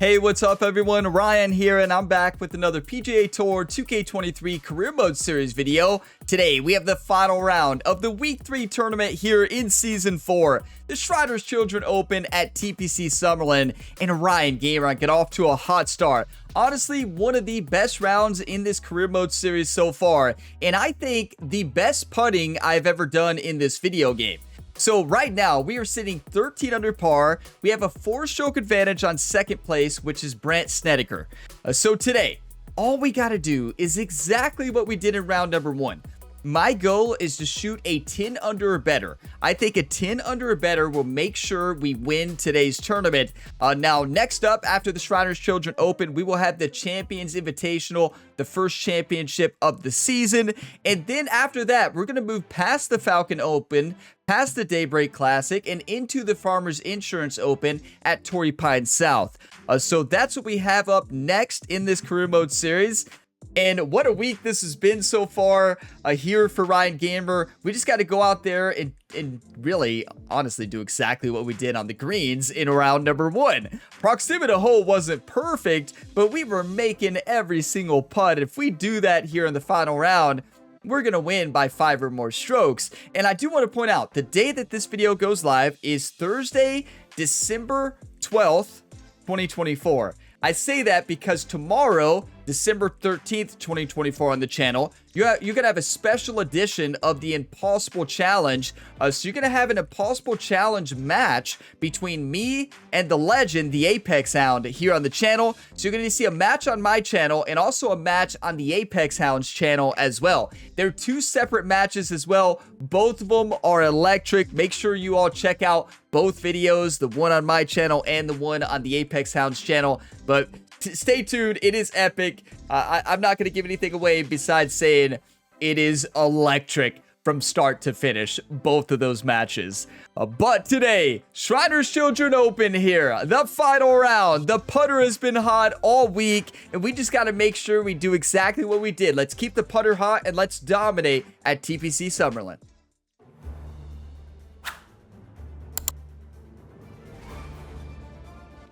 Hey, what's up everyone? Ryan here, and I'm back with another PGA Tour 2K23 Career Mode Series video. Today, we have the final round of the Week 3 tournament here in Season 4. The Shriners Children Open at TPC Summerlin, and Ryan Gamer get off to a hot start. Honestly, one of the best rounds in this Career Mode Series so far, and I think the best putting I've ever done in this video game. So right now, we are sitting 13 under par. We have a 4-stroke advantage on second place, which is Brent Snedeker. So today, all we got to do is exactly what we did in round number 1. My goal is to shoot a 10 under or better. I think a 10 under or better will make sure we win today's tournament. Now, next up, after the Shriners Children Open, we will have the Champions Invitational, the first championship of the season. And then after that, we're going to move past the Falcon Open, past the Daybreak Classic, and into the Farmers Insurance Open at Torrey Pines South. So that's what we have up next in this Career Mode Series. And what a week this has been so far here for Ryan Gamer. We just got to go out there and really, honestly, do exactly what we did on the greens in round number 1. Proximity to hole wasn't perfect, but we were making every single putt. If we do that here in the final round, we're going to win by 5 or more strokes. And I do want to point out, the day that this video goes live is Thursday, December 12th, 2024. I say that because tomorrow, December 13th, 2024 on the channel, you're going to have a special edition of the Impossible Challenge. So you're going to have an Impossible Challenge match between me and the legend, the Apex Hound, here on the channel. So you're going to see a match on my channel and also a match on the Apex Hound's channel as well. They're 2 separate matches as well. Both of them are electric. Make sure you all check out both videos, the one on my channel and the one on the Apex Hound's channel. But stay tuned. It is epic. I'm not going to give anything away besides saying it is electric from start to finish, both of those matches. But today, Shriners Children Open here, the final round. The putter has been hot all week, and we just got to make sure we do exactly what we did. Let's keep the putter hot, and let's dominate at TPC Summerlin.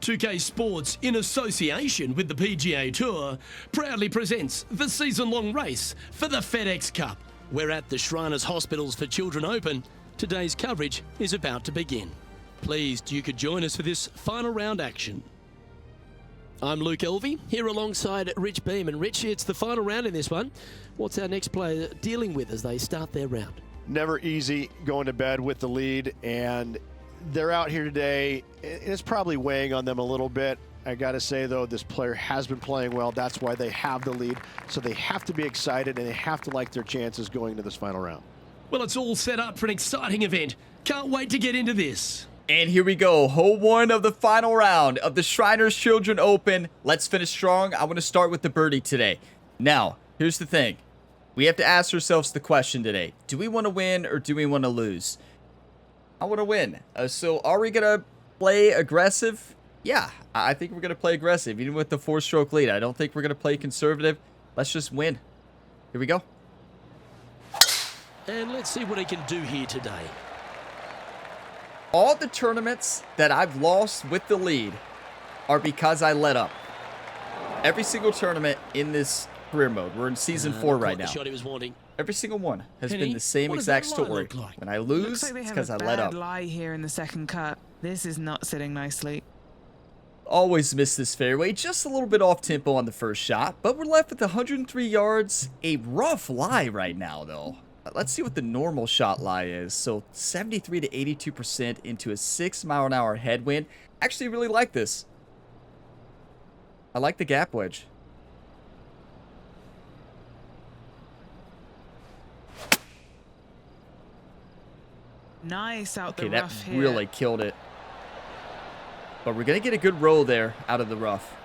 "2K Sports, in association with the PGA Tour, proudly presents the season-long race for the FedEx Cup. We're at the Shriners Hospitals for Children Open. Today's coverage is about to begin. Pleased you could join us for this final round action." I'm Luke Elvey, here alongside Rich Beam. And Rich, it's the final round in this one. What's our next player dealing with as they start their round? Never easy going to bed with the lead, and they're out here today. It's probably weighing on them a little bit. I got to say, though, this player has been playing well. That's why they have the lead. So they have to be excited, and they have to like their chances going into this final round. Well, it's all set up for an exciting event. Can't wait to get into this. And here we go, hole 1 of the final round of the Shriners Children Open. Let's finish strong. I want to start with the birdie today. Now, here's the thing. We have to ask ourselves the question today. Do we want to win or do we want to lose? I want to win. So are we going to play aggressive? Yeah, I think we're going to play aggressive, even with the 4-stroke lead. I don't think we're going to play conservative. Let's just win. Here we go. And let's see what he can do here today. All the tournaments that I've lost with the lead are because I let up. Every single tournament in this career mode. We're in season 4 right now. The shot he was wanting. Every single one has been the same exact story. When I lose, it's because I let up. Lie here in the second cut. This is not sitting nicely. Always miss this fairway, just a little bit off tempo on the first shot, but we're left with 103 yards. A rough lie right now, though. Let's see what the normal shot lie is. So 73 to 82% into a 6-mile-an-hour headwind. Actually, really like this. I like the gap wedge. Nice out the Okay, rough that here. really killed it. But we're going to get a good roll there out of the rough.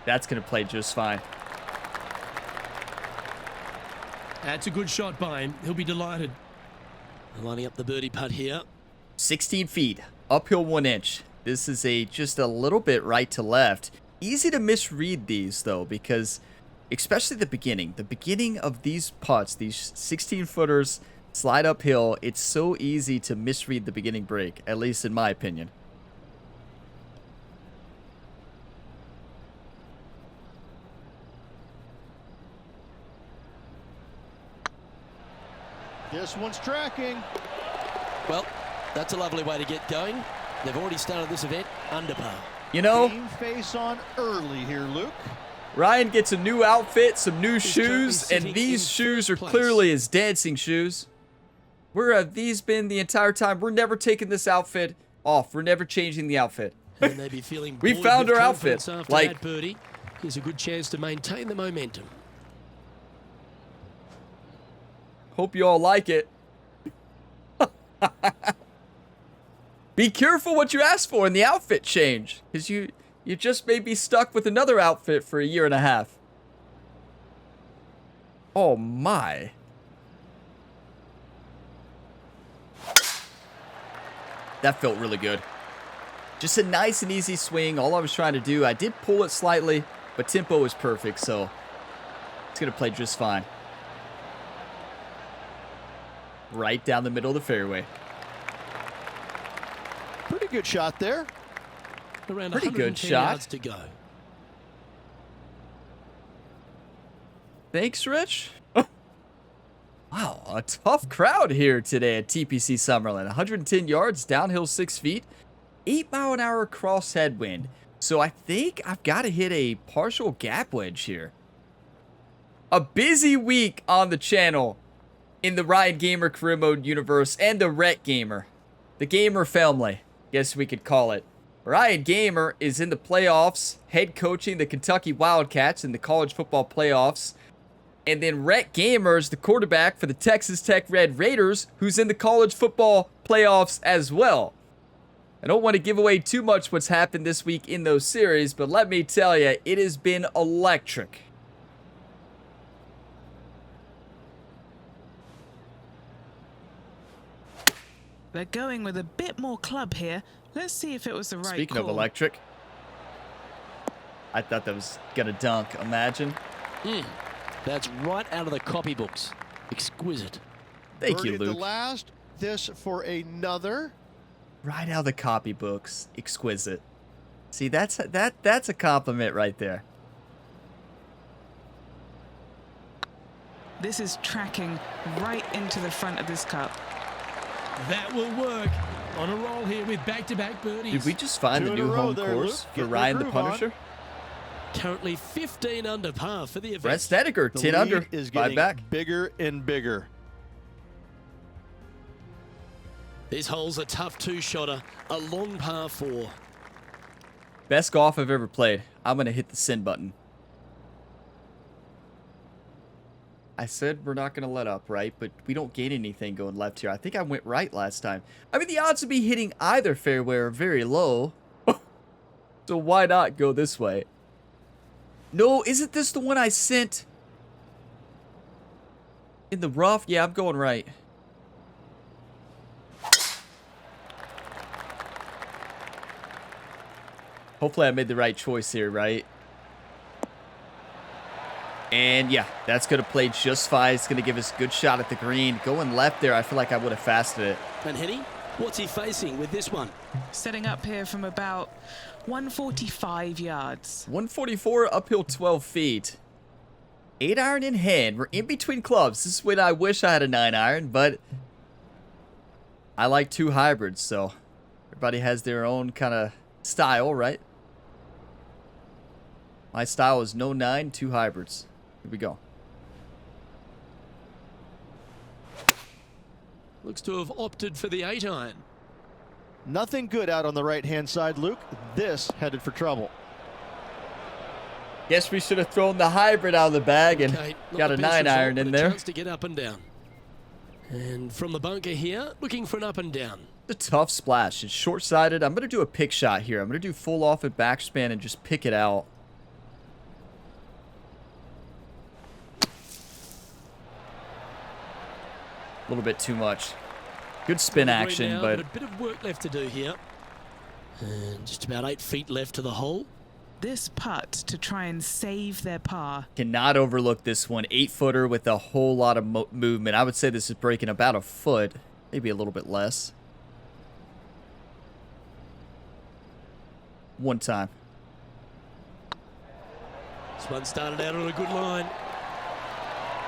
That's going to play just fine. That's a good shot by him. He'll be delighted. Lining up the birdie putt here. 16 feet, uphill 1 inch. This is just a little bit right to left. Easy to misread these, though, because especially the beginning of these putts, these 16-footers, slide uphill, it's so easy to misread the beginning break, at least in my opinion. This one's tracking. Well, that's a lovely way to get going. They've already started this event under par. You know, Game face on early here, Luke. Ryan gets a new outfit, some new He's currently shoes, and sitting these in shoes are first place. clearly his dancing shoes. Where have these been the entire time? We're never taking this outfit off. We're never changing the outfit. And they be feeling We buoyed found with our outfit. confidence after Like- that birdie. Here's a good chance to maintain the momentum. Hope you all like it. Be careful what you ask for in the outfit change, because you just may be stuck with another outfit for a year and a half. Oh my. That felt really good. Just a nice and easy swing. All I was trying to do, I did pull it slightly, but tempo was perfect, so it's going to play just fine. Right down the middle of the fairway. Pretty good shot there. Around Pretty good 110 shot. yards to go. Thanks, Rich. Wow, a tough crowd here today at TPC Summerlin. 110 yards, downhill 6 feet, 8-mile-an-hour cross headwind. So I think I've got to hit a partial gap wedge here. A busy week on the channel in the Ryan Gamer Career Mode universe and the Rhett Gamer. The Gamer family, guess we could call it. Ryan Gamer is in the playoffs, head coaching the Kentucky Wildcats in the college football playoffs. And then Rhett Gamer is the quarterback for the Texas Tech Red Raiders, who's in the college football playoffs as well. I don't want to give away too much what's happened this week in those series, but let me tell you, it has been electric. They're going with a bit more club here. Let's see if it was the right Speaking call. of electric, I thought that was going to dunk. Imagine. That's right out of the copybooks. Exquisite. Thank Birdie you, at the Luke. last. This for another. Right out of the copybooks. Exquisite. See, that's a compliment right there. This is tracking right into the front of this cup. That will work. On a roll here with back-to-back birdies. Did we just find Two the in a new row home there, course Luke. for Get the Ryan the groove on. Punisher? Currently 15 under par for the event. Brett Snedeker, The 10 lead under, is 5 getting back. bigger and bigger. This hole's a tough two-shotter, a long par 4. Best golf I've ever played. I'm going to hit the send button. I said we're not going to let up, right? But we don't gain anything going left here. I think I went right last time. I mean, the odds of me hitting either fairway are very low. So why not go this way? No, isn't this the one I sent in the rough? Yeah, I'm going right. Hopefully I made the right choice here, right? And yeah, that's going to play just fine. It's going to give us a good shot at the green. Going left there, I feel like I would have fasted it. And Henny, what's he facing with this one? Setting up here from about 145 yards. 144, uphill 12 feet. 8-iron in hand. We're in between clubs. This is when I wish I had a 9-iron, but I like 2 hybrids, so everybody has their own kind of style, right? My style is no 9, 2 hybrids. Here we go. Looks to have opted for the 8-iron. Nothing good out on the right-hand side, Luke. This headed for trouble. Guess we should have thrown the hybrid out of the bag and Okay, not got a the best 9-iron result, in but a there. chance to get up and down. And from the bunker here, looking for an up and down. A tough splash. It's short-sided. I'm going to do a pick shot here. I'm going to do full off at backspin and just pick it out. A little bit too much. Good spin Green action, now, but a bit of work left to do here. And just about 8 feet left to the hole. This putt to try and save their par. cannot overlook this one. 8-footer with a whole lot of movement. I would say this is breaking about a foot, maybe a little bit less. One time. This one started out on a good line.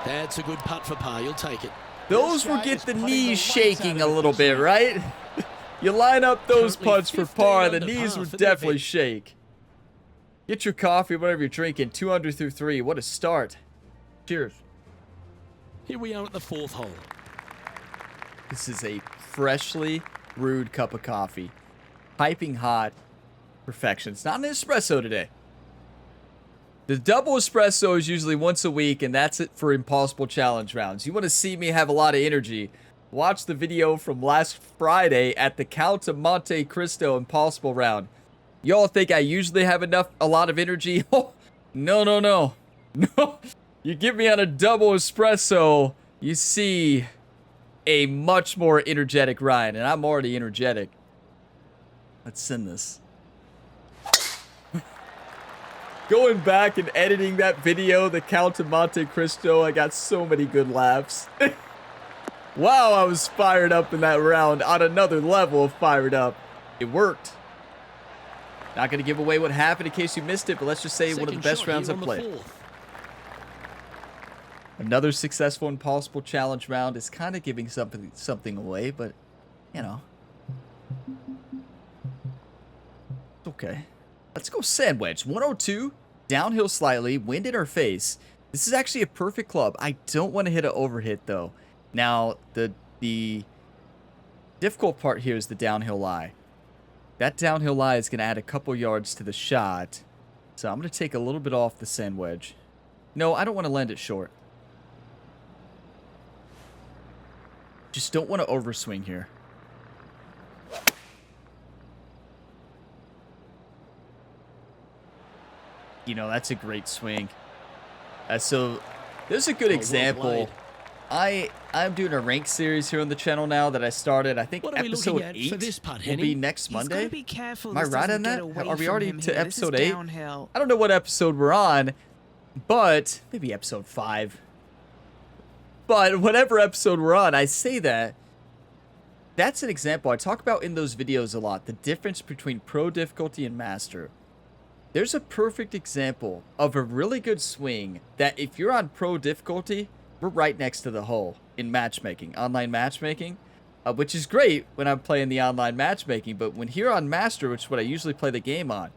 That's a good putt for par. You'll take it. Those will get the knees shaking a little bit, right? You line up those putts for par, the knees would definitely shake. Get your coffee, whatever you're drinking. 2 under through 3. What a start. Cheers. Here we are at the 4th hole. This is a freshly brewed cup of coffee. Piping hot. Perfection. It's not an espresso today. The double espresso is usually once a week, and that's it for Impossible Challenge rounds. You want to see me have a lot of energy, watch the video from last Friday at the Count of Monte Cristo Impossible round. Y'all think I usually have a lot of energy? Oh, no. No. You get me on a double espresso, you see a much more energetic Ryan, and I'm already energetic. Let's send this. Going back and editing that video, the Count of Monte Cristo, I got so many good laughs. Wow, I was fired up in that round, on another level of fired up. It worked. Not going to give away what happened in case you missed it, but let's just say one of the best rounds I've played. Another successful Impossible Challenge round is kind of giving something away, but, you know. It's okay. Let's go sand wedge. 102, downhill slightly, wind in our face. This is actually a perfect club. I don't want to hit an overhit, though. Now, the difficult part here is the downhill lie. That downhill lie is going to add a couple yards to the shot. So I'm going to take a little bit off the sand wedge. No, I don't want to land it short. Just don't want to overswing here. You know, that's a great swing. So there's a good example. I'm doing a rank series here on the channel now that I started. I think episode 8 will be next Monday. Be careful Am I right on that? Are we already to episode 8? Downhill. I don't know what episode we're on, but maybe episode 5. But whatever episode we're on, I say that. That's an example I talk about in those videos a lot. The difference between pro difficulty and master. There's a perfect example of a really good swing that if you're on pro difficulty, we're right next to the hole in matchmaking, online matchmaking, which is great when I'm playing the online matchmaking. But when here on master, which is what I usually play the game on,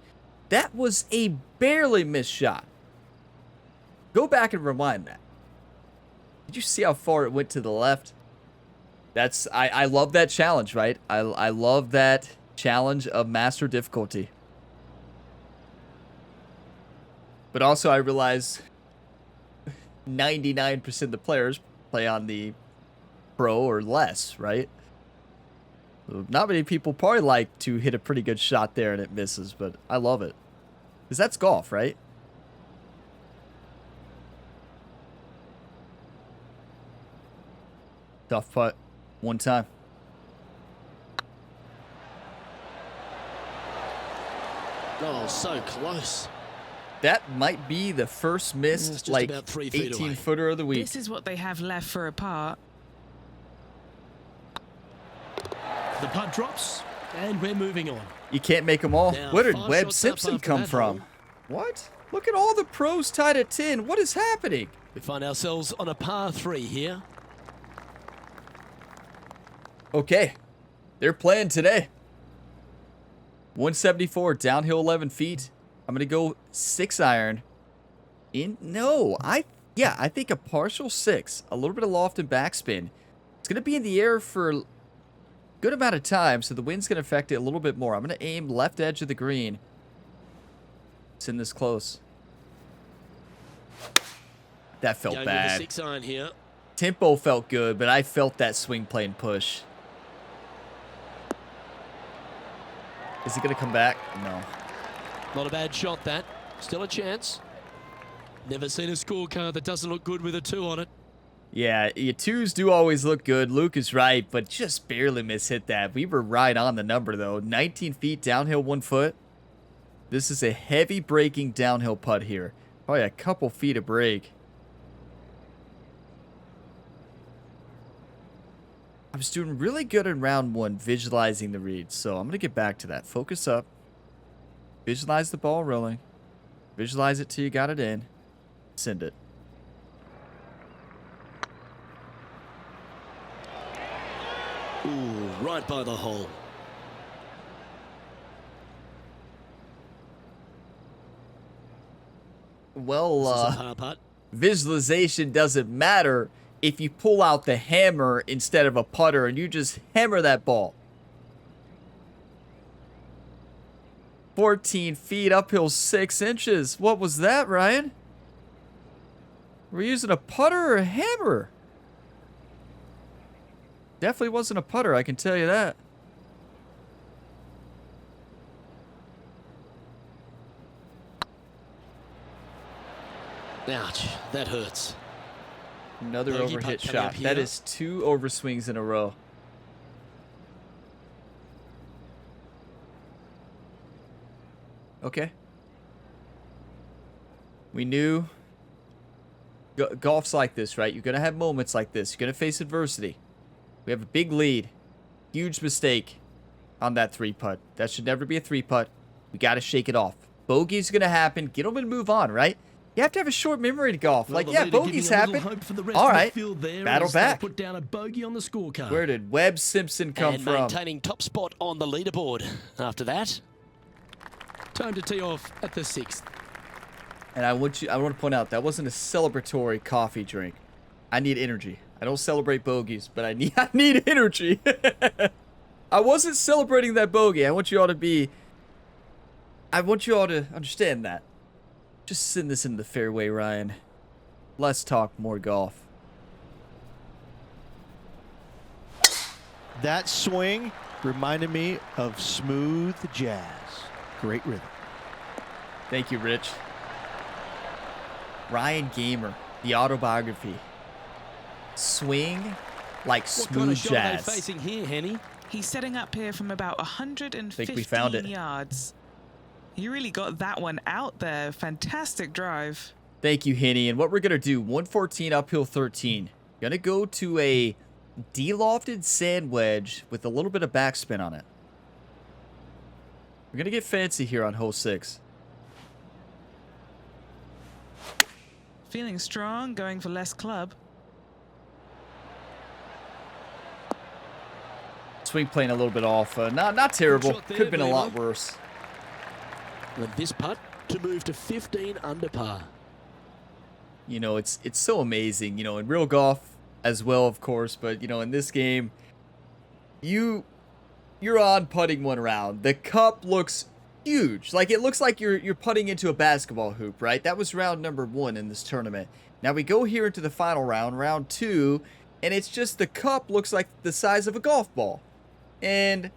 that was a barely missed shot. Go back and rewind that. Did you see how far it went to the left? I love that challenge, right? I love that challenge of master difficulty. But also I realize 99% of the players play on the pro or less, right? So not many people probably like to hit a pretty good shot there and it misses, but I love it. Because that's golf, right? Tough putt. One time. Oh, so close. That might be the first missed, like, 18-footer of the week. This is what they have left for a par. The putt drops, and we're moving on. You can't make them all. Now, Where did 5 Webb shots Simpson up after come that from? hole. What? Look at all the pros tied at 10. What is happening? We find ourselves on a par 3 here. Okay. They're playing today. 174, downhill 11 feet. I'm going to go 6 iron. I think a partial 6. A little bit of loft and backspin. It's going to be in the air for a good amount of time, so the wind's going to affect it a little bit more. I'm going to aim left edge of the green. It's in this close. That felt Going bad. with the 6 iron here. Tempo felt good, but I felt that swing plane push. Is he going to come back? No. Not a bad shot, that. Still a chance. Never seen a scorecard that doesn't look good with a 2 on it. Yeah, your 2s do always look good. Luke is right, but just barely mishit that. We were right on the number, though. 19 feet, downhill 1 foot. This is a heavy braking downhill putt here. Probably a couple feet of brake. I was doing really good in round 1 visualizing the reads, so I'm going to get back to that. Focus up. Visualize the ball rolling. Visualize it till you got it in. Send it. right by the hole. Well, This is a par putt. visualization doesn't matter if you pull out the hammer instead of a putter and you just hammer that ball. 14 feet, uphill 6 inches. What was that, Ryan? We're using a putter or a hammer? Definitely wasn't a putter, I can tell you that. Ouch, that hurts. Another Bogey overhit putt coming shot. up here. That is 2 overswings in a row. Okay. We knew golf's like this, right? You're going to have moments like this. You're going to face adversity. We have a big lead. Huge mistake on that 3-putt. That should never be a 3-putt. We got to shake it off. Bogey's going to happen. Get them and move on, right? You have to have a short memory to golf. Well, like, the yeah, leader bogeys giving a little happen. hope for the rest All of the right. field there Battle as they back. put down a bogey on the scorecard. Where did Webb Simpson come and from? maintaining top spot on the leaderboard after that. Time to tee off at the 6th. And I want to point out that wasn't a celebratory coffee drink. I need energy. I don't celebrate bogeys, but I need energy. I wasn't celebrating that bogey. I want you all to understand that. Just send this into the fairway, Ryan. Let's talk more golf. That swing reminded me of smooth jazz. Great rhythm. Thank you, Rich. Ryan Gamer, the autobiography. Swing like What smooth kind of shot are they jazz. facing here, Henny? He's setting up here from about 115 Think we found it. yards. You really got that one out there. Fantastic drive. Thank you, Henny. And what we're going to do, 114 uphill 13. Going to go to a de-lofted sand wedge with a little bit of backspin on it. We're going to get fancy here on hole 6. Feeling strong, going for less club. Swing plane a little bit off. Not terrible. shot there, Could have been a lot Beamer. worse. With this putt to move to 15 under par. You know, it's so amazing, you know, in real golf as well, of course, but, you know, in this game, you're on putting one round. The cup looks huge. Like, it looks like you're putting into a basketball hoop, right? That was round number 1 in this tournament. Now we go here into the final round, round 2, and it's just the cup looks like the size of a golf ball. And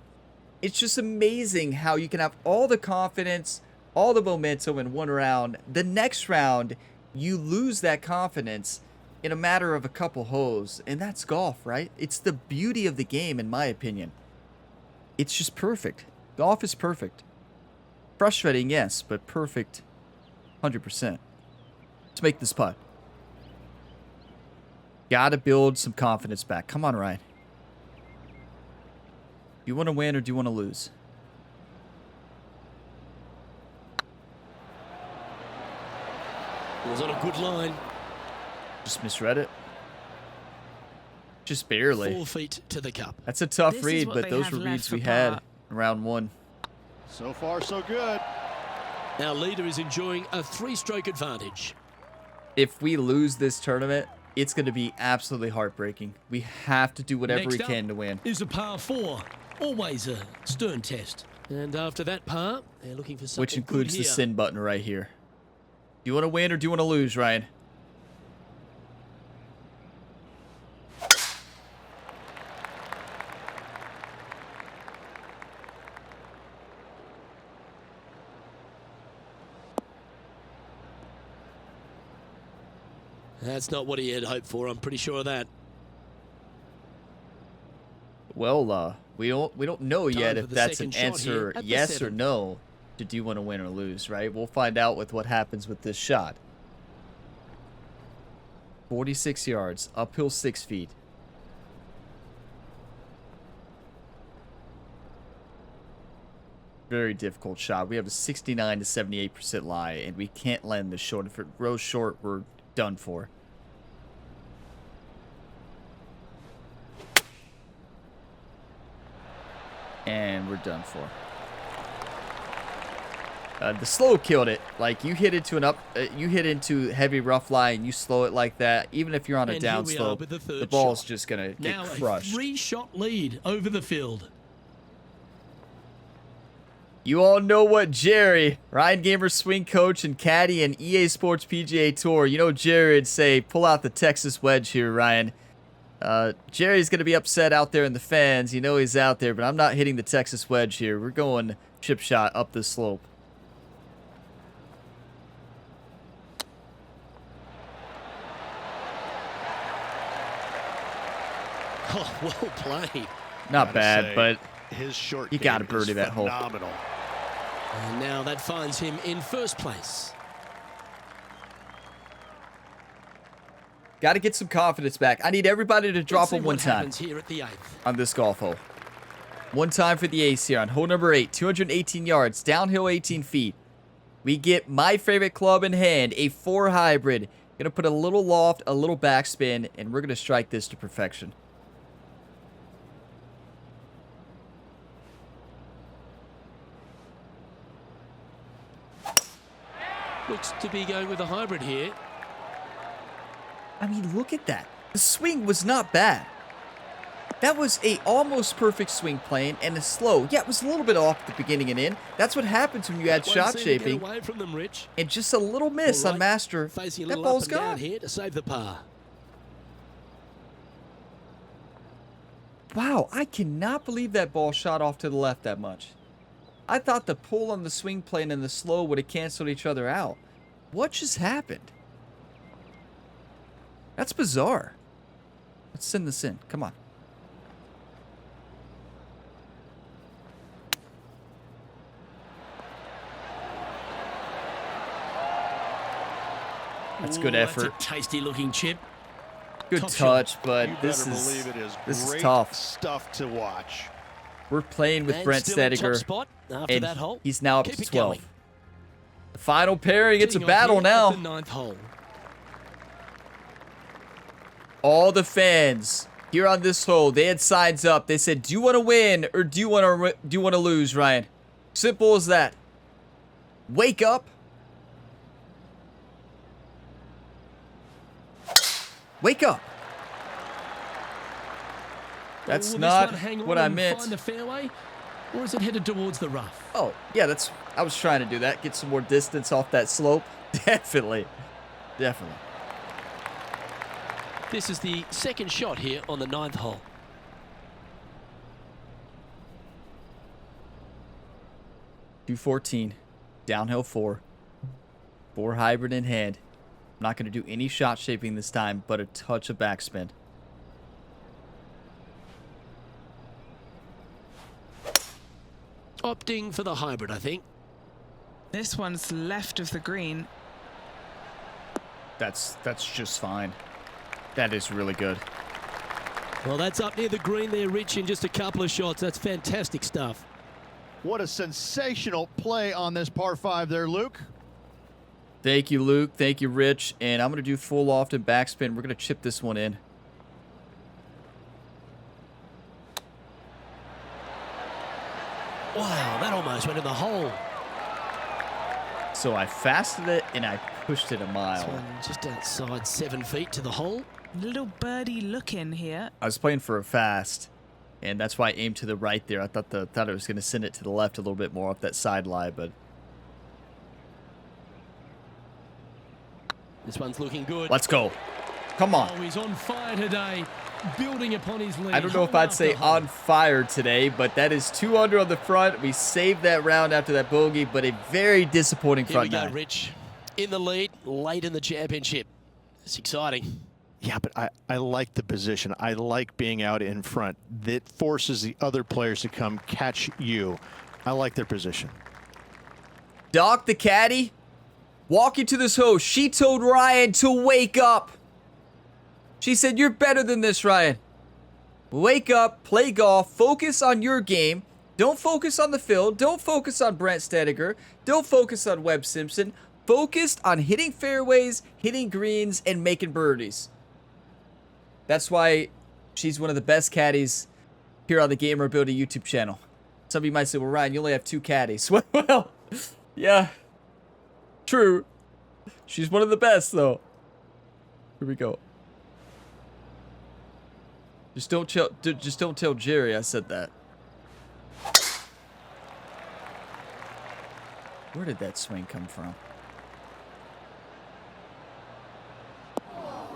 it's just amazing how you can have all the confidence, all the momentum in one round. The next round, you lose that confidence in a matter of a couple holes. And that's golf, right? It's the beauty of the game, in my opinion. It's just perfect. Golf is perfect. Frustrating, yes, but perfect 100%. Let's make this putt. Gotta build some confidence back. Come on, Ryan. Do you want to win or do you want to lose? Was on a good line. Just misread it. Just barely. 4 feet to the cup. That's a tough This is read, what but they those have were left reads for we had par. in round 1. So far, so good. Our leader is enjoying a 3-stroke advantage. If we lose this tournament, it's going to be absolutely heartbreaking. We have to do whatever Next we up can to win. is a par 4. Always a stern test. And after that par, they're looking for something Which includes good the here. sin button right here. Do you want to win or do you want to lose, Ryan? That's not what he had hoped for, I'm pretty sure of that. Well, we don't know Time yet for if the that's an second shot here answer at the yes or 7th. no to do you want to win or lose, right? We'll find out with what happens with this shot. 46 yards, uphill 6 feet. Very difficult shot. We have a 69 to 78% lie, and we can't land this short. If it rows short, we're done for. And we're done for. The slow killed it. Like, you hit into you hit into heavy rough lie and you slow it like that. Even if you're on a down slope, the ball's just gonna get crushed. Now a 3-shot lead over the field. You all know what Jerry, Ryan Gamer swing coach and caddy and EA Sports PGA Tour. You know Jerry would say, pull out the Texas wedge here, Ryan. Jerry's gonna be upset out there in the fans. You know he's out there, but I'm not hitting the Texas wedge here. We're going chip shot up the slope. Oh, well played. Not bad, but his short you got to birdie that hole. And now that finds him in first place. Got to get some confidence back. I need everybody to drop him one time here at the 8th. on this golf hole. One time for the ace here on hole number 8, 218 yards, downhill 18 feet. We get my favorite club in hand, a 4 hybrid. Gonna put a little loft, a little backspin, and we're gonna strike this to perfection. Looks to be going with a hybrid here. I mean, look at that. The swing was not bad. That was a almost perfect swing plane and a slow. Yeah, it was a little bit off at the beginning and in. That's what happens when you add shot shaping. Away from them, Rich. And just a little miss on Master. Facing a That little ball's up and down gone. here to save the par. Wow, I cannot believe that ball shot off to the left that much. I thought the pull on the swing plane and the slow would have canceled each other out. What just happened? That's bizarre. Let's send this in. Come on. That's good effort. That's a tasty looking chip. Good Top touch, shot. but You this better is believe it is this is great tough. stuff to watch. We're playing with And Brent still in top Stediger, spot after and that hole. he's now up Keep to it 12. going. The final pairing, it's a Teeing off battle here now. at the 9th hole. All the fans here on this hole, they had sides up. They said, "Do you want to win or do you want to lose, Ryan?" Simple as that. Wake up. Wake up. That's Will this not one hang what on I and meant. Find the fairway, or is it headed towards the rough? Oh, yeah, I was trying to do that. Get some more distance off that slope. Definitely. Definitely. This is the second shot here on the 9th hole. .214, downhill 4 hybrid in hand. I'm not going to do any shot shaping this time, but a touch of backspin. Opting for the hybrid, I think. This one's left of the green. That's just fine. That is really good. Well, that's up near the green there, Rich, in just a couple of shots. That's fantastic stuff. What a sensational play on this par 5 there, Luke. Thank you, Luke. Thank you, Rich. And I'm going to do full loft and backspin. We're going to chip this one in. Wow, that almost went in the hole. So I fasted it and I pushed it a This mile. one just outside 7 feet to the hole. Little birdie look in here. I was playing for a fast, and that's why I aimed to the right there. I thought it was going to send it to the left a little bit more off that side lie, but This one's looking good. let's go. Come on. Oh, he's on fire today, building upon his lead. I don't know if hole I'd say after hole. on fire today, but that is 2 under on the front. We saved that round after that bogey, but a very disappointing Here we front go, nine. Rich. In the lead, late in the championship. It's exciting. Yeah, but I like the position. I like being out in front. That forces the other players to come catch you. I like their position. Doc, the caddy, walking to this hole, she told Ryan to wake up. She said, "You're better than this, Ryan. Wake up, play golf, focus on your game. Don't focus on the field. Don't focus on Brent Stediger. Don't focus on Webb Simpson. Focused on hitting fairways, hitting greens, and making birdies." That's why she's one of the best caddies here on the Gamer Ability YouTube channel. Some of you might say, well, Ryan, you only have 2 caddies. Well, yeah, true. She's one of the best, though. Here we go. Just don't tell Jerry I said that. Where did that swing come from?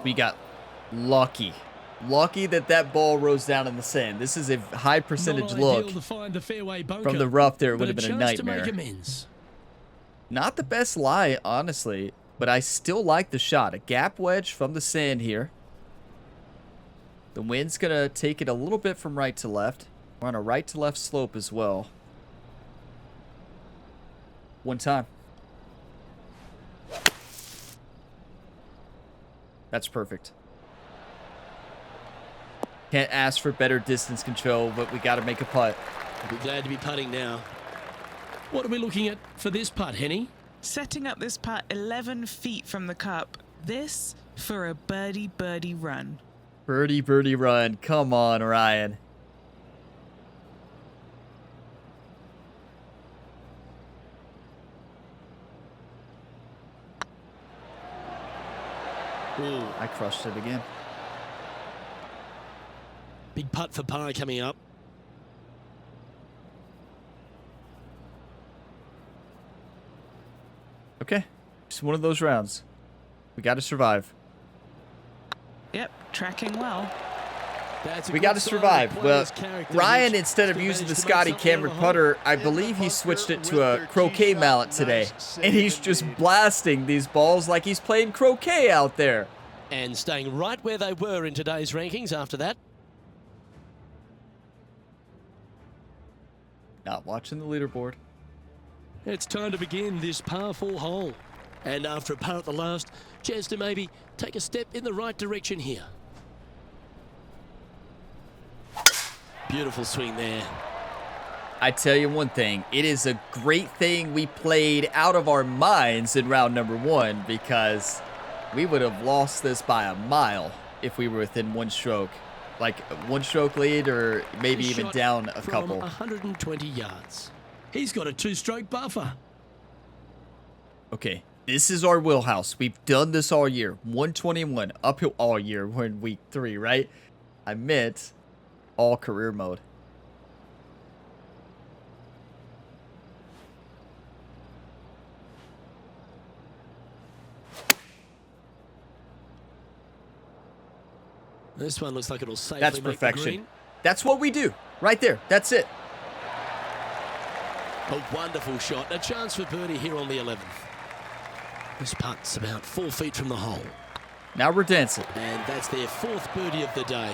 We got lucky. Lucky that that ball rose down in the sand. This is a high percentage look. From the rough there, it would have been a nightmare. Not the best lie, honestly, but I still like the shot. A gap wedge from the sand here. The wind's going to take it a little bit from right to left. We're on a right to left slope as well. One time. That's perfect. Can't ask for better distance control, but we got to make a putt. We'll be glad to be putting now. What are we looking at for this putt, Henny? Setting up this putt 11 feet from the cup. This for a birdie run. Birdie run. Come on, Ryan. Ooh. I crushed it again. Big putt for par coming up. Okay. Just one of those rounds. We got to survive. Yep, tracking well. We got to survive. Well, Ryan, instead of using the Scotty Cameron putter, I believe he switched it to a croquet mallet today. And he's just blasting these balls like he's playing croquet out there. And staying right where they were in today's rankings after that. Not watching the leaderboard. It's time to begin this par 4 hole. And after a par at the last, chance to maybe take a step in the right direction here. Beautiful swing there. I tell you one thing, it is a great thing we played out of our minds in round number 1, because we would have lost this by a mile if we were within 1 stroke. Like 1 stroke lead, or maybe even down a couple. 120 yards. He's got a 2-stroke buffer. Okay, this is our wheelhouse. We've done this all year. 121 uphill all year. We're in week 3, right? I meant all career mode. This one looks like it'll safely That's make the perfection. green. That's what we do. Right there. That's it. A wonderful shot. A chance for birdie here on the 11th. This putt's about 4 feet from the hole. Now we're dancing. And that's their 4th birdie of the day.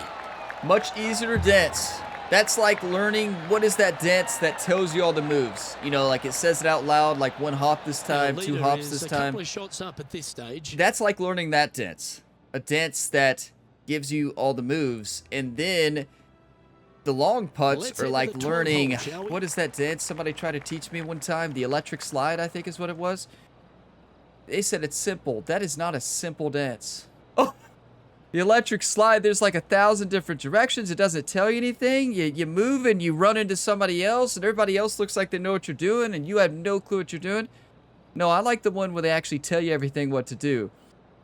Much easier to dance. That's like learning, what is that dance that tells you all the moves? You know, like it says it out loud, like 1 hop this time, 2 hops this a time. couple of shots up at this stage. That's like learning that dance. A dance that gives you all the moves. And then the long putts are like learning, what is that dance somebody tried to teach me one time? The electric slide, I think is what it was. They said it's simple. That is not a simple dance. Oh, the electric slide, there's like 1,000 different directions. It doesn't tell you anything. You move and you run into somebody else, and everybody else looks like they know what you're doing, and you have no clue what you're doing. No, I like the one where they actually tell you everything what to do.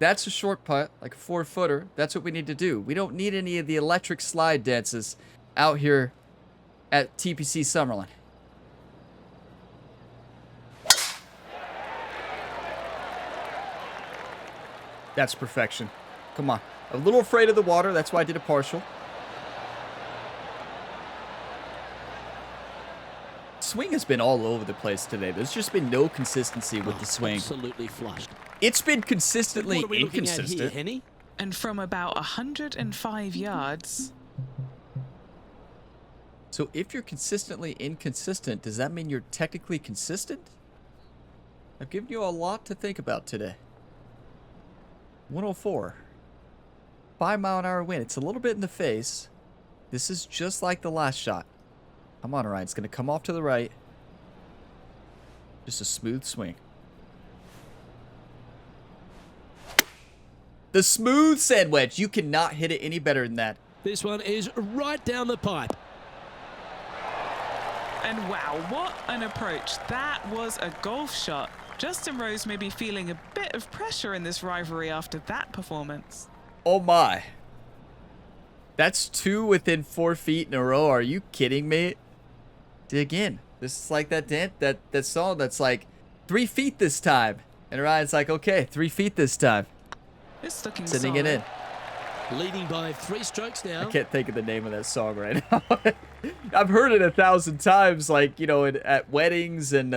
That's a short putt, like a 4-footer. That's what we need to do. We don't need any of the electric slide dances out here at TPC Summerlin. That's perfection. Come on. A little afraid of the water. That's why I did a partial. Swing has been all over the place today. There's just been no consistency with the swing. Absolutely flushed. It's been consistently What are we looking at inconsistent. here, Henny? And from about 105 yards. So if you're consistently inconsistent, does that mean you're technically consistent? I've given you a lot to think about today. 104. 5-mile-an-hour wind. It's a little bit in the face. This is just like the last shot. Come on, Ryan. It's going to come off to the right. Just a smooth swing. The smooth sand wedge. You cannot hit it any better than that. This one is right down the pipe. And wow, what an approach. That was a golf shot. Justin Rose may be feeling a bit of pressure in this rivalry after that performance. Oh my. That's 2 within 4 feet in a row. Are you kidding me? Dig in. This is like that song that's like 3 feet this time. And Ryan's like, okay, 3 feet this time. It's looking Sending solid. it in. Leading by 3 strokes now. I can't think of the name of that song right now. I've heard it 1,000 times, like, you know, at weddings and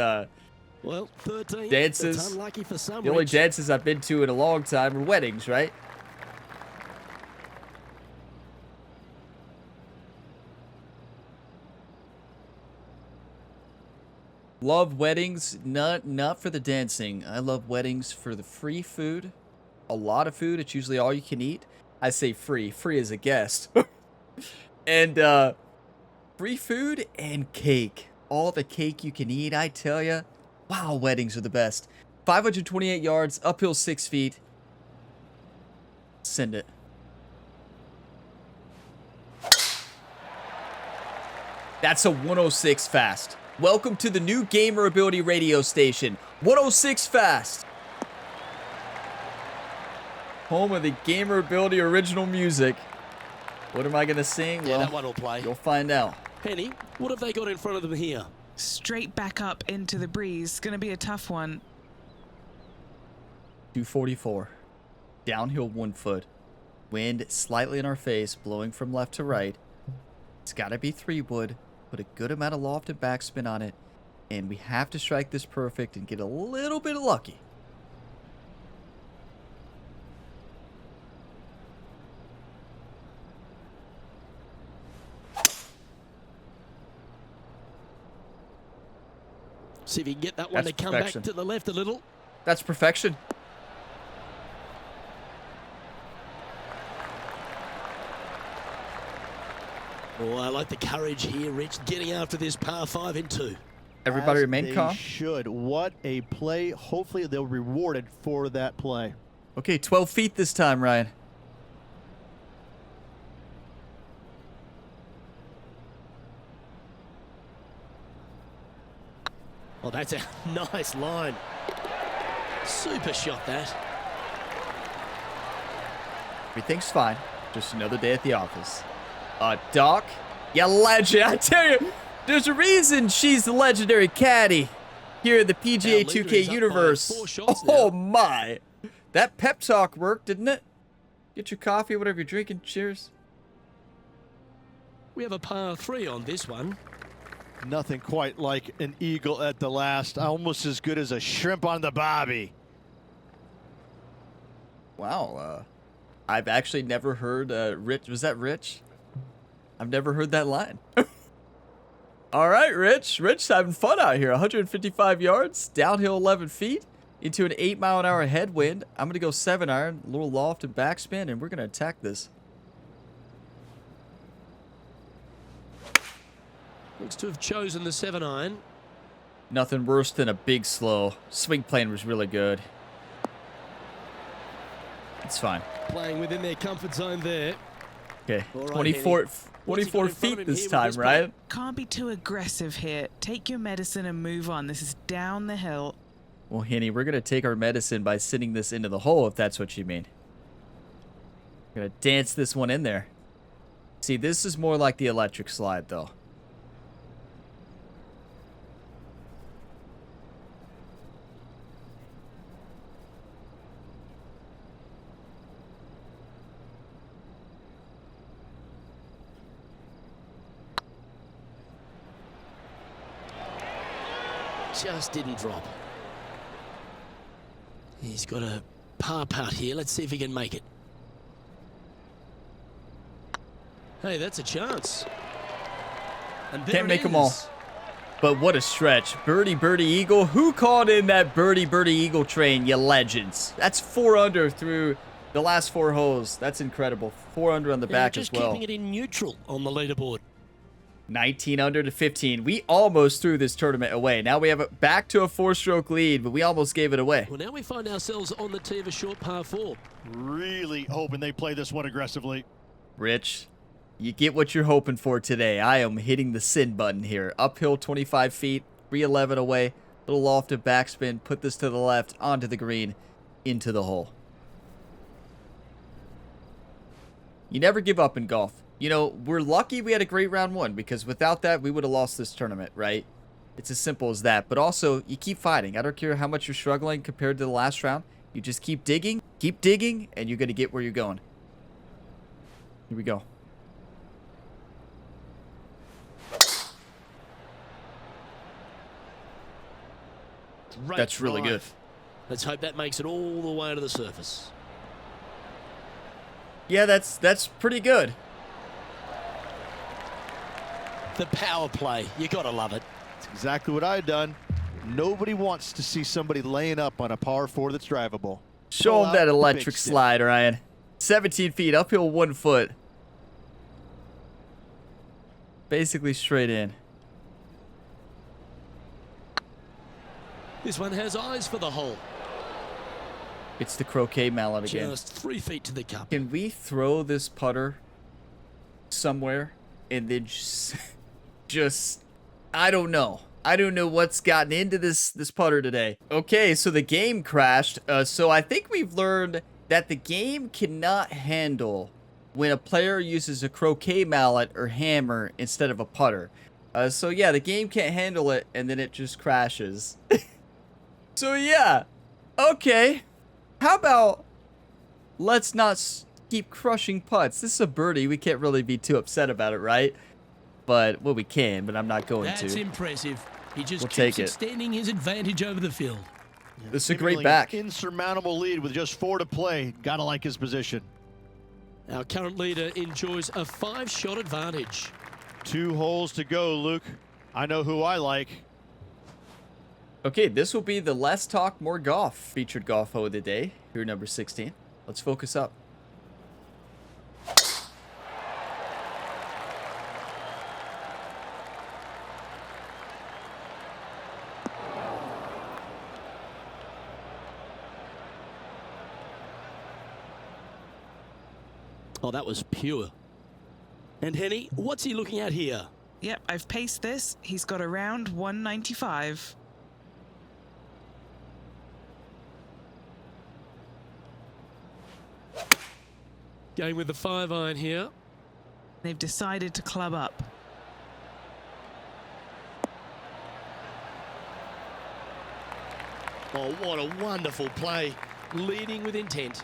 Well, 13. dances. That's unlucky for some. The only Rich. dances I've been to in a long time are weddings, right? Love weddings, not for the dancing. I love weddings for the free food. A lot of food. It's usually all you can eat. I say free as a guest. And free food and cake. All the cake you can eat, I tell ya. Wow, weddings are the best. 528 yards, uphill 6 feet. Send it. That's a 106 fast. Welcome to the new Gamer Ability radio station. 106 fast. Home of the Gamer Ability original music. What am I going to sing? Yeah, Well, that one will play. you'll find out. Penny, what have they got in front of them here? Straight back up into the breeze. Gonna be a tough one. 244. Downhill 1 foot. Wind slightly in our face, blowing from left to right. It's got to be 3 wood. Put a good amount of loft and backspin on it. And we have to strike this perfect and get a little bit lucky. See if you can get that one That's to come perfection. back to the left a little. That's perfection. Oh, I like the courage here, Rich, getting after this par 5 in 2. Everybody As remain they calm. should. What a play. Hopefully they'll be rewarded for that play. Okay, 12 feet this time, Ryan. Oh, that's a nice line. Super shot, that. Everything's fine. Just another day at the office. Doc, you legend. I tell you, there's a reason she's the legendary caddy here in the Our PGA leader 2K is up by universe. 4 shots Oh now. my. That pep talk worked, didn't it? Get your coffee, whatever you're drinking. Cheers. We have a par 3 on this one. Nothing quite like an eagle at the last. Almost as good as a shrimp on the bobby. Wow. I've actually never heard Rich. Was that Rich? I've never heard that line. All right, Rich. Rich having fun out here. 155 yards, downhill 11 feet, into an 8-mile-an-hour headwind. I'm going to go 7-iron, a little loft and backspin, and we're going to attack this. Looks to have chosen the 7-iron. Nothing worse than a big slow. Swing plane was really good. It's fine. Playing within their comfort zone there. Okay, All right, 24 Henny. What's he got in front feet of him this here with time, this putt? right? Can't be too aggressive here. Take your medicine and move on. This is down the hill. Well, Henny, we're going to take our medicine by sending this into the hole, if that's what you mean. We're going to dance this one in there. See, this is more like the electric slide, though. Just didn't drop. He's got a par putt here. Let's see if he can make it. Hey, that's a chance. And there Can't it make 'em all. is. But what a stretch. Birdie, birdie, eagle. Who called in that birdie, birdie, eagle train, you legends? That's 4 under through the last 4 holes. That's incredible. 4 under on the Yeah, back just as well. keeping it in neutral on the leaderboard. 19 under to 15. We almost threw this tournament away. Now we have it back to a 4-stroke lead, but we almost gave it away. Well, now we find ourselves on the tee of a short par 4. Really hoping they play this one aggressively. Rich, You get what you're hoping for today. I am hitting the send button here. Uphill 25 feet, 311 away, little lofted backspin, put this to the left, onto the green, into the hole. You never give up in golf. You know, we're lucky we had a great round one, because without that, we would have lost this tournament, right? It's as simple as that. But also, you keep fighting. I don't care how much you're struggling compared to the last round. You just keep digging, and you're going to get where you're going. Here we go. Great That's really good. drive. Let's hope that makes it all the way to the surface. Yeah, that's pretty good. The power play, you gotta love it. It's exactly what I've done. Nobody wants to see somebody laying up on a par 4 that's drivable. Show Pull him out that the big electric stick. slide, Ryan. 17 feet, uphill 1 foot. Basically straight in. This one has eyes for the hole. It's the croquet mallet again. Just 3 feet to the cup. Can we throw this putter somewhere and then just I don't know. I don't know what's gotten into this putter today. Okay, so the game crashed. So I think we've learned that the game cannot handle when a player uses a croquet mallet or hammer instead of a putter. So yeah, the game can't handle it, and then it just crashes. So yeah, okay. How about let's not keep crushing putts? This is a birdie. We can't really be too upset about it, right? But, well, we can, but I'm not going That's to. impressive. He just We'll keeps take it. extending his advantage over the field. This is a great Signaling back. an insurmountable lead with just 4 to play. Gotta like his position. Our current leader enjoys a 5-shot advantage. 2 holes to go, Luke. I know who I like. Okay, this will be the Less Talk, More Golf featured golf hole of the day. Here, number 16. Let's focus up. Oh, that was pure. And Henny, what's he looking at here? Yep, I've paced this. He's got around 195. Going with the 5-iron here. They've decided to club up. Oh, what a wonderful play. Leading with intent.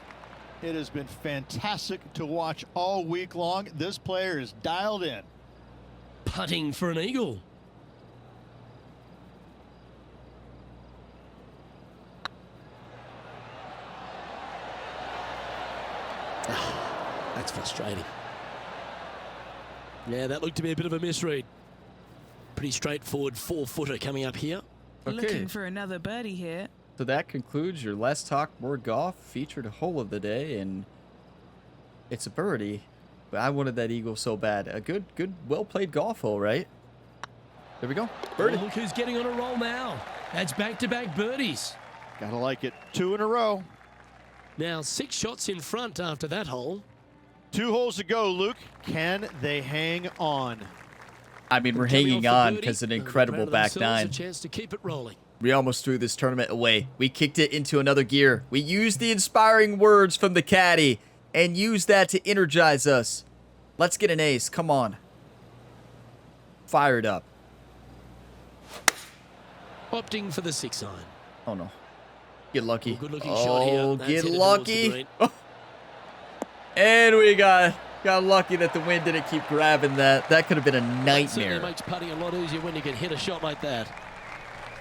It has been fantastic to watch all week long. This player is dialed in. Putting for an eagle. That's frustrating. Yeah, that looked to be a bit of a misread. Pretty straightforward 4-footer coming up here. Okay. Looking for another birdie here. So that concludes your Less Talk, More Golf featured hole of the day, and it's a birdie, but I wanted that eagle so bad. A good, well-played golf hole, right? There we go. Birdie. Oh, look who's getting on a roll now. That's back-to-back birdies. Gotta like it. 2 in a row. Now 6 shots in front after that hole. 2 holes to go, Luke. Can they hang on? I mean, we're Coming hanging off the on birdie, because an they've incredible granted back themselves 9. A chance to keep it rolling. We almost threw this tournament away. We kicked it into another gear. We used the inspiring words from the caddy and used that to energize us. Let's get an ace. Come on. Fired up. Opting for the 6-iron. Oh, no. Get lucky. Good looking shot here. Oh, That's get headed towards the lucky. green. And we got lucky that the wind didn't keep grabbing that. That could have been a It certainly nightmare. makes putting a lot easier when you can hit a shot like that.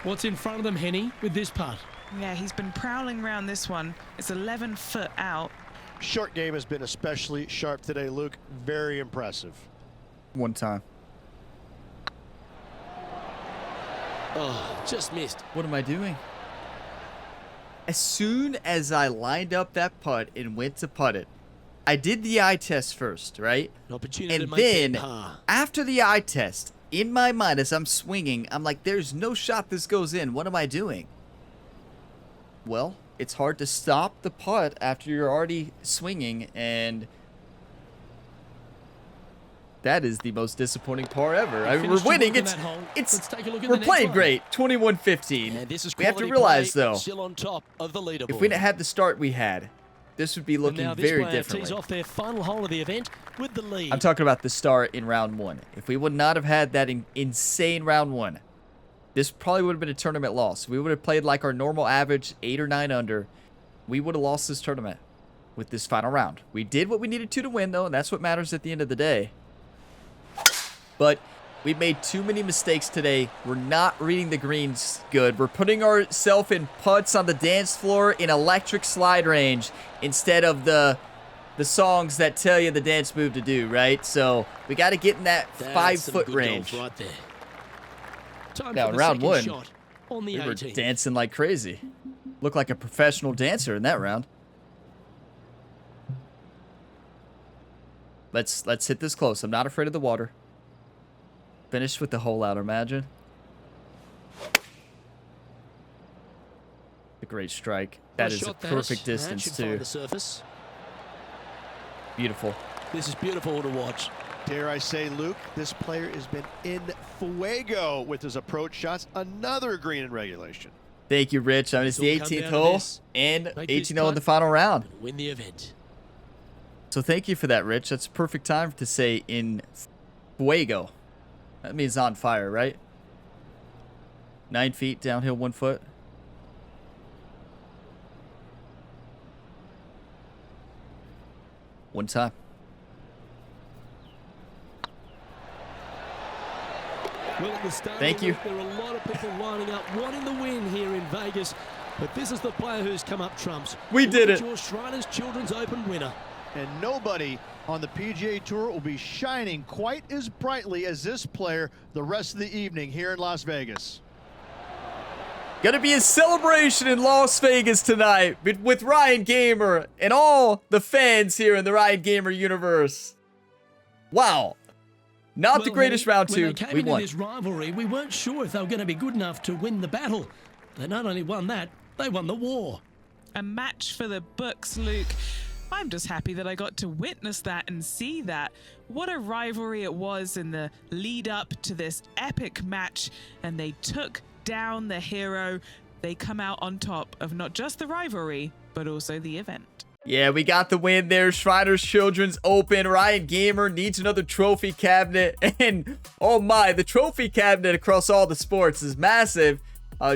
What's in front of them, Henny, with this putt? Yeah, he's been prowling around this one. It's 11 foot out. Short game has been especially sharp today, Luke. Very impressive. One time. Oh, just missed. What am I doing? As soon as I lined up that putt and went to putt it, I did the eye test first, right? An opportunity to And make then, that par. after the eye test, in my mind, as I'm swinging, I'm like, there's no shot this goes in. What am I doing? Well, it's hard to stop the putt after you're already swinging, and That is the most disappointing par ever. I mean, we're Finished winning. work on It's that hole. it's Let's take a look at we're the next playing one. great. 21-15. And this is We have to quality realize play, though, still on top of the leaderboard. if we didn't have the start we had, this would be And looking now this very player tees differently. off their final hole of the event with the lead. I'm talking about the start in round 1. If we would not have had that insane round 1, this probably would have been a tournament loss. We would have played like our normal average, 8 or 9 under. We would have lost this tournament with this final round. We did what we needed to win, though, and that's what matters at the end of the day. But we made too many mistakes today. We're not reading the greens good. We're putting ourselves in putts on the dance floor in electric slide range instead of the songs that tell you the dance move to do, right? So we got to get in that That's 5-foot some good range. golf right there. Time Now, for the round second 1, shot on the we were 18th. dancing like crazy. Looked like a professional dancer in that round. Let's hit this close. I'm not afraid of the water. Finish with the hole out, imagine. A great strike. That is a Shot that. perfect That distance, should too. find the surface. Beautiful. This is beautiful to watch. Dare I say, Luke, this player has been in fuego with his approach shots. Another green in regulation. Thank you, Rich. I mean, it's the It's all come 18th down to hole this. and Make this 18 hole in the putt. final round. Win the event. So thank you for that, Rich. That's a perfect time to say in fuego. That means on fire, right? 9 feet, downhill 1 foot. One time. Well, at the start Thank of the you. week, there are a lot of people lining up wanting the win here in Vegas, but this is the player who's come up trumps. We did it. Your Shriners Children's Open winner. And nobody on the PGA Tour will be shining quite as brightly as this player the rest of the evening here in Las Vegas. Gonna be a celebration in Las Vegas tonight with Ryan Gamer and all the fans here in the Ryan Gamer universe. Wow. Not the greatest round when 2. they came We into won. this rivalry, we weren't sure if they were going to be good enough to win the battle. They not only won that, they won the war. A match for the books, Luke. I'm just happy that I got to witness that and see that. What a rivalry it was in the lead up to this epic match, and they took down the hero. They come out on top of not just the rivalry, but also the event. Yeah, we got the win there. Shriners Children's Open. Ryan Gamer needs another trophy cabinet. And, oh my, the trophy cabinet across all the sports is massive.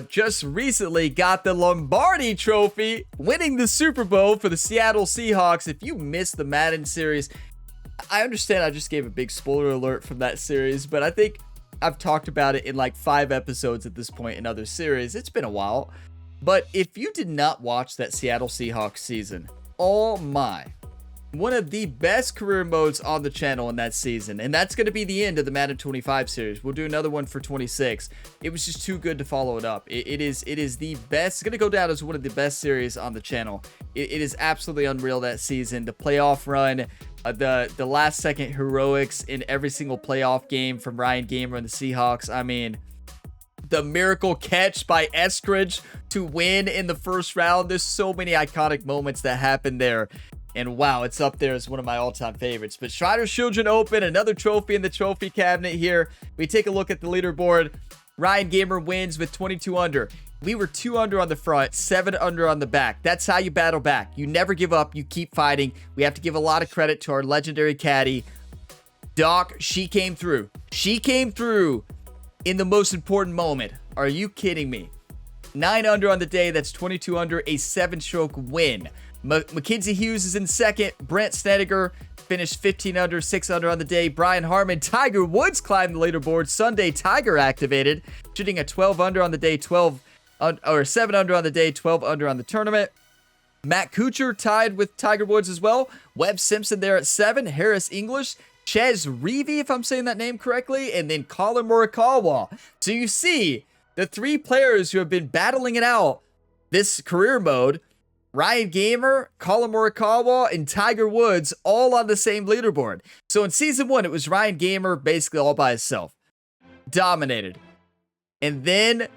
Just recently got the Lombardi Trophy, winning the Super Bowl for the Seattle Seahawks. If you missed the Madden series, I understand I just gave a big spoiler alert from that series, but I think I've talked about it in like 5 episodes at this point in other series. It's been a while. But if you did not watch that Seattle Seahawks season, oh my. One of the best career modes on the channel in that season. And that's going to be the end of the Madden 25 series. We'll do another one for 26. It was just too good to follow it up. It is the best. It's going to go down as one of the best series on the channel. It is absolutely unreal that season. The playoff run, the last second heroics in every single playoff game from Ryan Gamer and the Seahawks. I mean, the miracle catch by Eskridge to win in the first round. There's so many iconic moments that happened there. And wow, it's up there as one of my all-time favorites. But Shriners Children Open, another trophy in the trophy cabinet here. We take a look at the leaderboard. Ryan Gamer wins with 22 under. We were 2 under on the front, 7 under on the back. That's how you battle back. You never give up. You keep fighting. We have to give a lot of credit to our legendary caddy, Doc. She came through. She came through in the most important moment. Are you kidding me? 9 under on the day. That's 22 under, a 7-stroke win. Mackenzie Hughes is in second. Brent Snedeker finished 15 under, 6 under on the day. Brian Harmon, Tiger Woods climbed the leaderboard. Sunday Tiger activated, shooting a 12 under on the day, 7 under on the day, 12 under on the tournament. Matt Kuchar tied with Tiger Woods as well. Webb Simpson there at 7. Harris English, Ches Reavie, if I'm saying that name correctly, and then Colin Morikawa. So you see the 3 players who have been battling it out this career mode. Ryan Gamer, Colin Morikawa, and Tiger Woods all on the same leaderboard. So in season 1, it was Ryan Gamer basically all by himself. Dominated. And then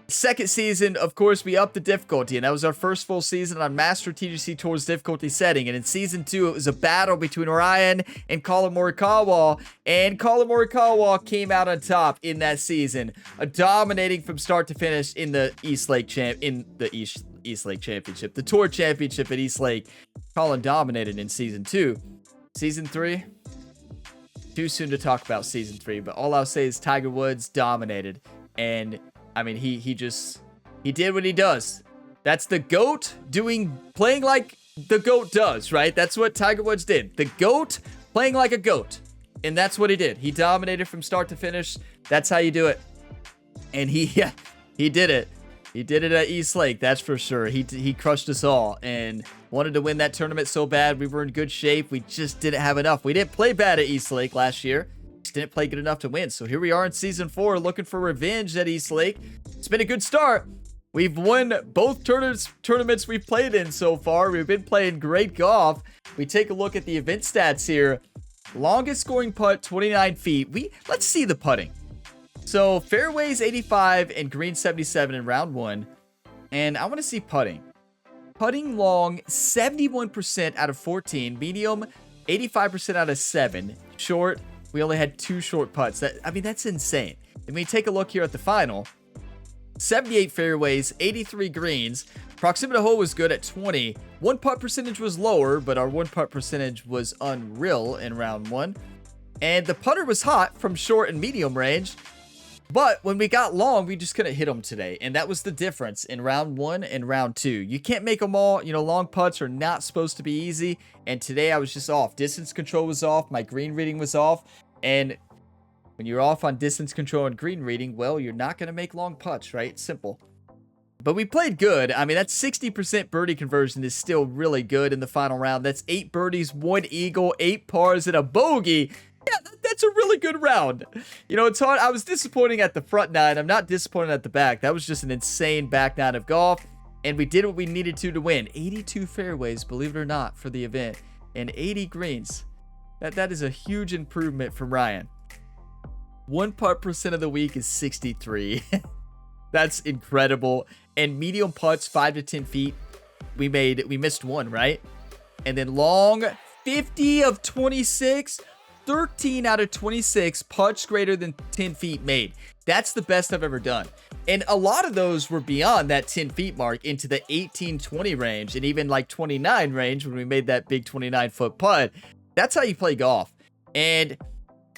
Second season, of course, we upped the difficulty, and that was our first full season on Master TGC Tour's difficulty setting. And in season 2, it was a battle between Ryan and Colin Morikawa, and Colin Morikawa came out on top in that season, dominating from start to finish in the East Lake Championship, the Tour Championship at East Lake. Colin dominated in season 2. Season 3, too soon to talk about season 3, but all I'll say is Tiger Woods dominated, and I mean, he did what he does. That's the GOAT playing like the GOAT does, right? That's what Tiger Woods did. The GOAT playing like a GOAT. And that's what he did. He dominated from start to finish. That's how you do it. And he did it. He did it at East Lake, that's for sure. He crushed us all and wanted to win that tournament so bad. We were in good shape. We just didn't have enough. We didn't play bad at East Lake last year. Didn't play good enough to win. So here we are in season 4 looking for revenge at East Lake. It's been a good start. We've won both tournaments we've played in so far. We've been playing great golf. We take a look at the event stats here. Longest scoring putt, 29 feet. Let's see the putting. So fairways 85 and green 77 in round 1. And I want to see putting. Putting long 71% out of 14. Medium 85% out of 7. Short, we only had 2 short putts. That's insane. And when you take a look here at the final, 78 fairways, 83 greens. Proximity to hole was good at 20. 1 putt percentage was lower, but our 1 putt percentage was unreal in round 1. And the putter was hot from short and medium range. But when we got long, we just couldn't hit them today. And that was the difference in round 1 and round 2. You can't make them all. Long putts are not supposed to be easy. And today I was just off. Distance control was off. My green reading was off. And when you're off on distance control and green reading, well, you're not going to make long putts, right? It's simple. But we played good. I mean, that's 60% birdie conversion is still really good in the final round. That's 8 birdies, 1 eagle, 8 pars, and a bogey. Yeah, that's a really good round. It's hard. I was disappointing at the front 9. I'm not disappointed at the back. That was just an insane back 9 of golf. And we did what we needed to win. 82 fairways, believe it or not, for the event. And 80 greens. That is a huge improvement from Ryan. 1 putt percent of the week is 63. That's incredible. And medium putts 5 to 10 feet. We missed 1, right? And then long 50 of 26. 13 out of 26 putts greater than 10 feet made. That's the best I've ever done. And a lot of those were beyond that 10 feet mark into the 18-20 range and even like 29 range when we made that big 29-foot putt. That's how you play golf. And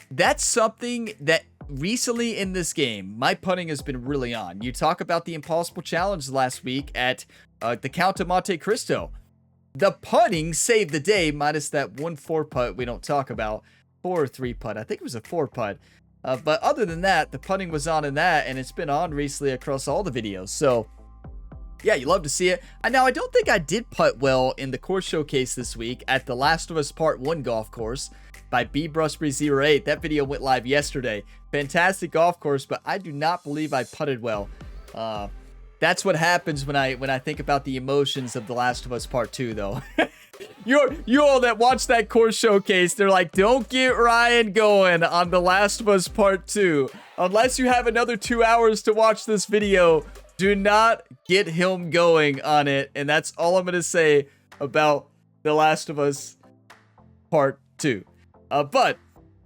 that's something that recently in this game, my putting has been really on. You talk about the Impossible Challenge last week at the Count of Monte Cristo. The putting saved the day, minus that 1 4 putt we don't talk about. 4 or 3 putt. I think it was a 4 putt. But other than that, the putting was on in that, and it's been on recently across all the videos. So, yeah, you love to see it. Now, I don't think I did putt well in the course showcase this week at the Last of Us Part 1 golf course by B. Brusbury 08. That video went live yesterday. Fantastic golf course, but I do not believe I putted well. That's what happens when I think about the emotions of The Last of Us Part 2, though. You all that watch that course showcase, they're like, don't get Ryan going on The Last of Us Part 2. Unless you have another 2 hours to watch this video, do not get him going on it. And that's all I'm going to say about The Last of Us Part 2. But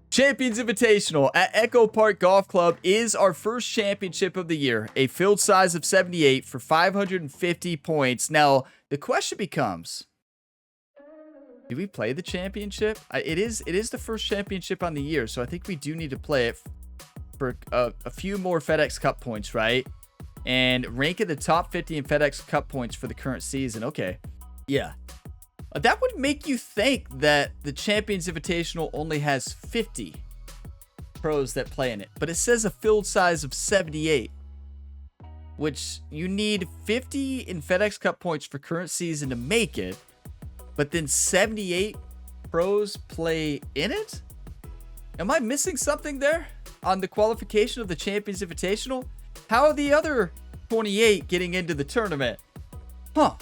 Champions Invitational at Echo Park Golf Club is our first championship of the year. A field size of 78 for 550 points. Now, the question becomes, do we play the championship? It is the first championship on the year, so I think we do need to play it for a few more FedEx Cup points, right? And rank in the top 50 in FedEx Cup points for the current season. Okay, yeah. That would make you think that the Champions Invitational only has 50 pros that play in it, but it says a field size of 78, which you need 50 in FedEx Cup points for current season to make it. But then 78 pros play in it? Am I missing something there on the qualification of the Champions Invitational? How are the other 28 getting into the tournament? Huh.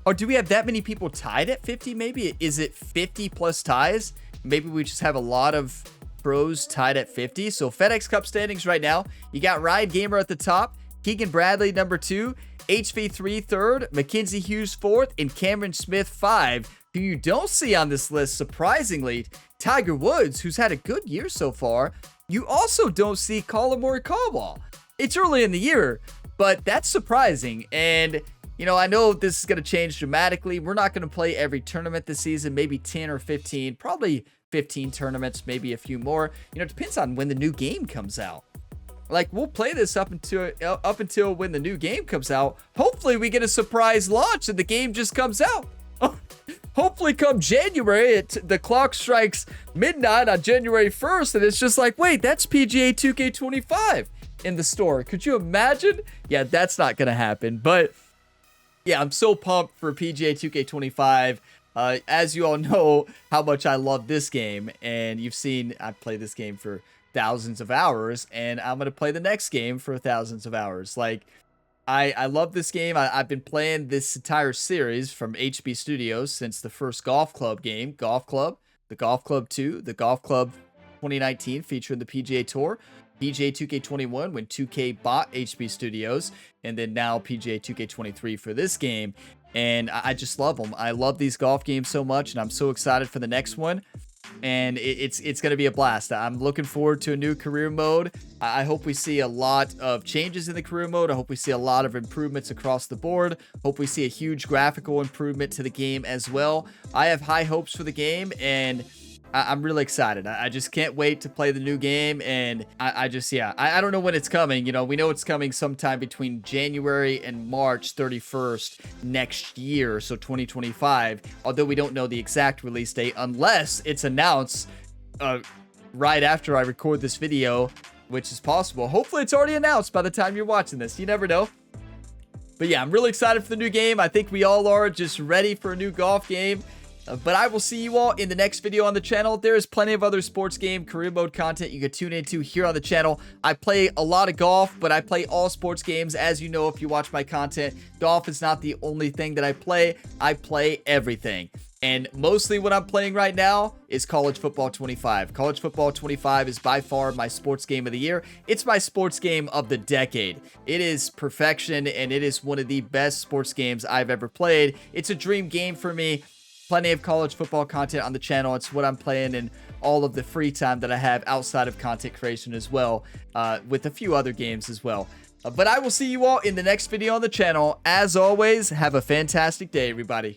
Or do we have that many people tied at 50 maybe? Is it 50 plus ties? Maybe we just have a lot of pros tied at 50. So FedEx Cup standings right now. You got Ryan Gamer at the top. Keegan Bradley number 2, HV3 third, Mackenzie Hughes 4th, and Cameron Smith 5. Who you don't see on this list, surprisingly, Tiger Woods, who's had a good year so far. You also don't see Colin Morikawa. It's early in the year, but that's surprising. And, you know, I know this is going to change dramatically. We're not going to play every tournament this season, maybe 10 or 15, probably 15 tournaments, maybe a few more. You know, it depends on when the new game comes out. Like, we'll play this up until when the new game comes out. Hopefully we get a surprise launch and the game just comes out. Hopefully come January, the clock strikes midnight on January 1st, and it's just like, wait, that's PGA 2K25 in the store. Could you imagine? Yeah, that's not going to happen. But, yeah, I'm so pumped for PGA 2K25. As you all know how much I love this game, and you've seen I play this game for thousands of hours, and I'm going to play the next game for thousands of hours. Like, I love this game. I've been playing this entire series from HB Studios since the first Golf Club game, Golf Club, the Golf Club 2, the Golf Club 2019 featuring the PGA Tour, PGA 2K21 when 2K bought HB Studios, and then now PGA 2K23 for this game. And I just love them. I love these golf games so much, and I'm so excited for the next one. And it's going to be a blast. I'm looking forward to a new career mode. I hope we see a lot of changes in the career mode. I hope we see a lot of improvements across the board. Hope we see a huge graphical improvement to the game as well. I have high hopes for the game, and I'm really excited. I just can't wait to play the new game, and I don't know when it's coming. You know, we know it's coming sometime between January and March 31st next year, so 2025, although we don't know the exact release date unless it's announced right after I record this video, which is possible. Hopefully it's already announced by the time you're watching this. You never know. But yeah, I'm really excited for the new game. I think we all are, just ready for a new golf game. But I will see you all in the next video on the channel. There is plenty of other sports game career mode content you can tune into here on the channel. I play a lot of golf, but I play all sports games. As you know, if you watch my content, golf is not the only thing that I play. I play everything. And mostly what I'm playing right now is College Football 25. College Football 25 is by far my sports game of the year. It's my sports game of the decade. It is perfection, and it is one of the best sports games I've ever played. It's a dream game for me. Plenty of college football content on the channel. It's what I'm playing in all of the free time that I have outside of content creation as well, with a few other games as well. But I will see you all in the next video on the channel. As always, have a fantastic day, everybody.